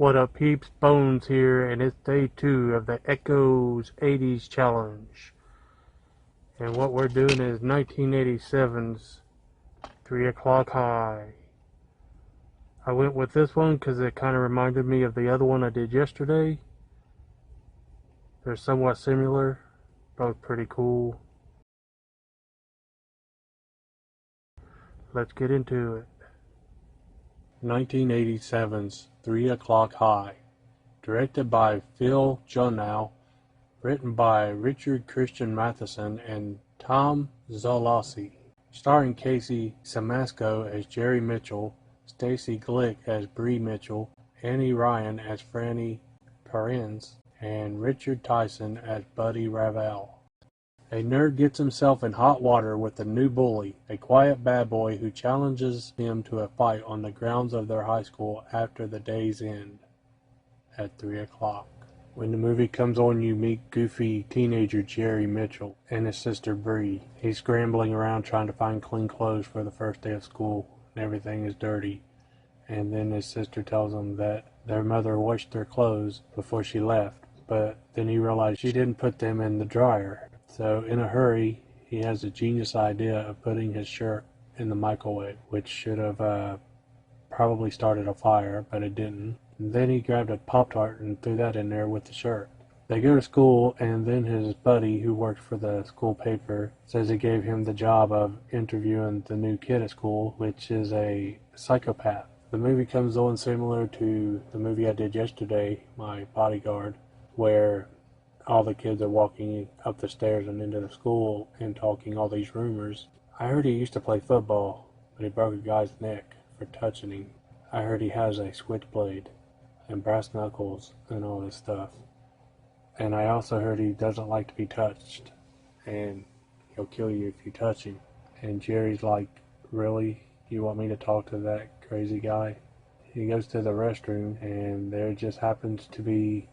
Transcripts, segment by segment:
What up peeps, Bones here, and it's day 2 of the Echoes 80s challenge. And what we're doing is 1987's 3 O'Clock High. I went with this one because it kind of reminded me of the other one I did yesterday. They're somewhat similar, both pretty cool. Let's get into it. 1987's 3 O'Clock High. Directed by Phil Junow, written by Richard Christian Matheson and Tom Zolossi, starring Casey Siemaszko as Jerry Mitchell, Stacy Glick as Bree Mitchell, Annie Ryan as Franny Perrins, and Richard Tyson as Buddy Ravel. A nerd gets himself in hot water with a new bully, a quiet bad boy who challenges him to a fight on the grounds of their high school after the day's end at 3 o'clock. When the movie comes on, you meet goofy teenager Jerry Mitchell and his sister Bree. He's scrambling around trying to find clean clothes for the first day of school, and everything is dirty. And then his sister tells him that their mother washed their clothes before she left, but then he realized she didn't put them in the dryer. So in a hurry, he has a genius idea of putting his shirt in the microwave, which should have probably started a fire, but it didn't. And then he grabbed a Pop-Tart and threw that in there with the shirt. They go to school, and then his buddy, who works for the school paper, says he gave him the job of interviewing the new kid at school, which is a psychopath. The movie comes on similar to the movie I did yesterday, My Bodyguard, where all the kids are walking up the stairs and into the school and talking all these rumors. I heard he used to play football, but he broke a guy's neck for touching him. I heard he has a switchblade and brass knuckles and all this stuff. And I also heard he doesn't like to be touched, and he'll kill you if you touch him. And Jerry's like, really? You want me to talk to that crazy guy? He goes to the restroom, and there just happens to be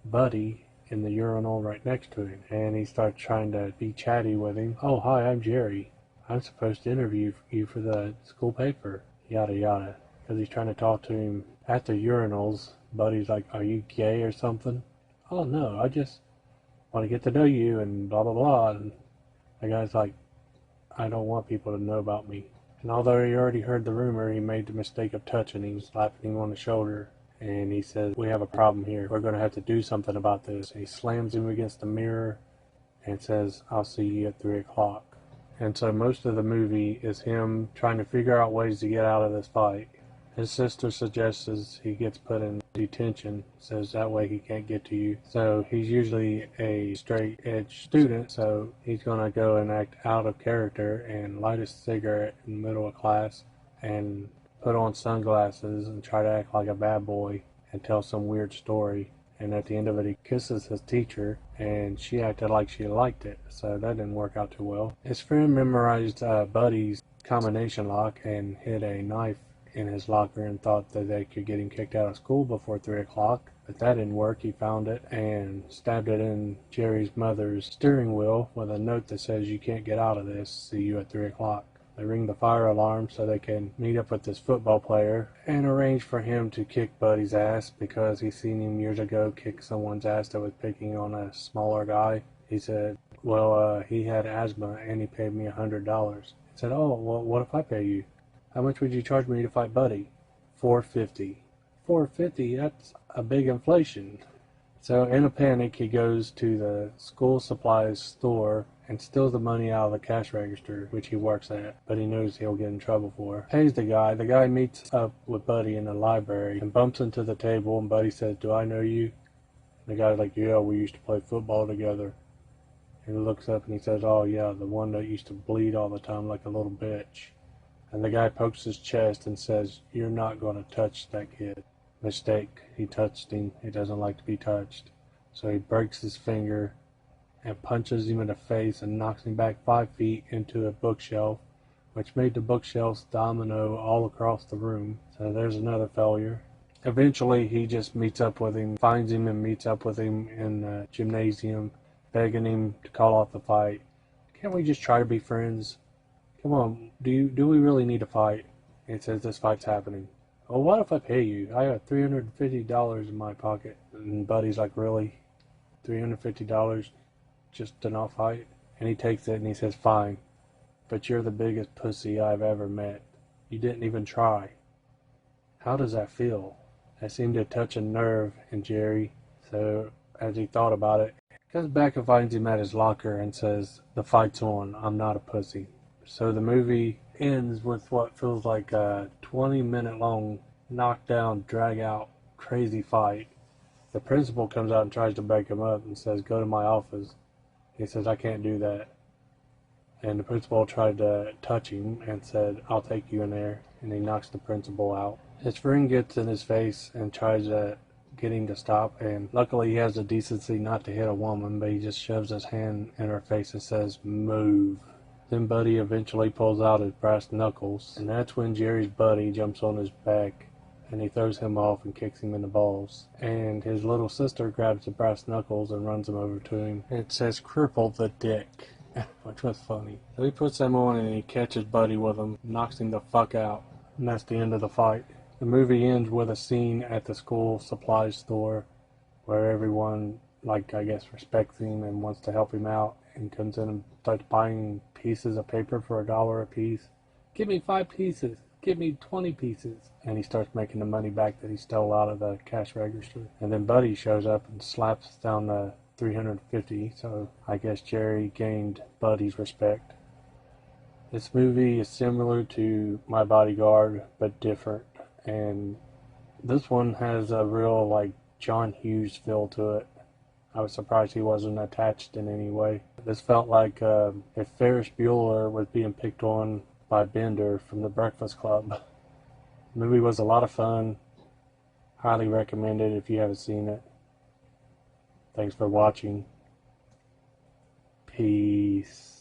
Buddy in the urinal right next to him. And he starts trying to be chatty with him. Oh, hi, I'm Jerry. I'm supposed to interview you for the school paper. Yada yada. Because he's trying to talk to him at the urinals. Buddy's like, are you gay or something? Oh no, I just want to get to know you and blah blah blah. And the guy's like, I don't want people to know about me. And although he already heard the rumor, he made the mistake of touching him, slapping him on the shoulder. And he says, we have a problem here. We're going to have to do something about this. He slams him against the mirror and says, I'll see you at 3 o'clock. And so most of the movie is him trying to figure out ways to get out of this fight. His sister suggests he gets put in detention, says that way he can't get to you. So he's usually a straight edge student, so he's going to go and act out of character and light a cigarette in the middle of class and put on sunglasses and try to act like a bad boy and tell some weird story. And at the end of it, he kisses his teacher, and she acted like she liked it, so that didn't work out too well. His friend memorized Buddy's combination lock and hid a knife in his locker and thought that they could get him kicked out of school before 3 o'clock, but that didn't work. He found it and stabbed it in Jerry's mother's steering wheel with a note that says, you can't get out of this, see you at 3 o'clock. They ring the fire alarm so they can meet up with this football player and arrange for him to kick Buddy's ass because he's seen him years ago kick someone's ass that was picking on a smaller guy. He said, well, he had asthma and he paid me $100. He said, oh, well, what if I pay you? How much would you charge me to fight Buddy? $450. $450? That's a big inflation. So in a panic, he goes to the school supplies store and steals the money out of the cash register, which he works at, but he knows he'll get in trouble for. Pays the guy. The guy meets up with Buddy in the library and bumps into the table, and Buddy says, do I know you? And the guy's like, yeah, we used to play football together. And he looks up and he says, oh yeah, the one that used to bleed all the time like a little bitch. And the guy pokes his chest and says, you're not going to touch that kid. Mistake. He touched him. He doesn't like to be touched. So he breaks his finger and punches him in the face and knocks him back 5 feet into a bookshelf, which made the bookshelves domino all across the room. So there's another failure. Eventually, he just meets up with him, finds him and meets up with him in the gymnasium, begging him to call off the fight. Can't we just try to be friends? Come on, do we really need to fight? He says this fight's happening. well, what if I pay you? I have $350 in my pocket. And Buddy's like, really? $350 just to not fight? And he takes it and he says, fine, but you're the biggest pussy I've ever met. You didn't even try. How does that feel? That seemed to touch a nerve in Jerry, so as he thought about it, he comes back and finds him at his locker and says, the fight's on, I'm not a pussy. So the movie ends with what feels like a 20-minute long, knockdown, drag out, crazy fight. The principal comes out and tries to break him up and says, go to my office. He says, I can't do that. And the principal tried to touch him and said, I'll take you in there. And he knocks the principal out. His friend gets in his face and tries to get him to stop. And luckily he has the decency not to hit a woman, but he just shoves his hand in her face and says, move. Then Buddy eventually pulls out his brass knuckles. And that's when Jerry's buddy jumps on his back and he throws him off and kicks him in the balls. And his little sister grabs the brass knuckles and runs them over to him. And it says, cripple the dick. Which was funny. So he puts them on and he catches Buddy with them, knocks him the fuck out. And that's the end of the fight. The movie ends with a scene at the school supply store where everyone, like, I guess, respects him and wants to help him out and comes in and starts buying pieces of paper for $1 a piece. Give me 5 pieces. Give me 20 pieces. And he starts making the money back that he stole out of the cash register. And then Buddy shows up and slaps down the $350, so I guess Jerry gained Buddy's respect. This movie is similar to My Bodyguard, but different, and this one has a real, like, John Hughes feel to it. I was surprised he wasn't attached in any way. This felt like if Ferris Bueller was being picked on by Bender from The Breakfast Club. The movie was a lot of fun. Highly recommend it if you haven't seen it. Thanks for watching. Peace.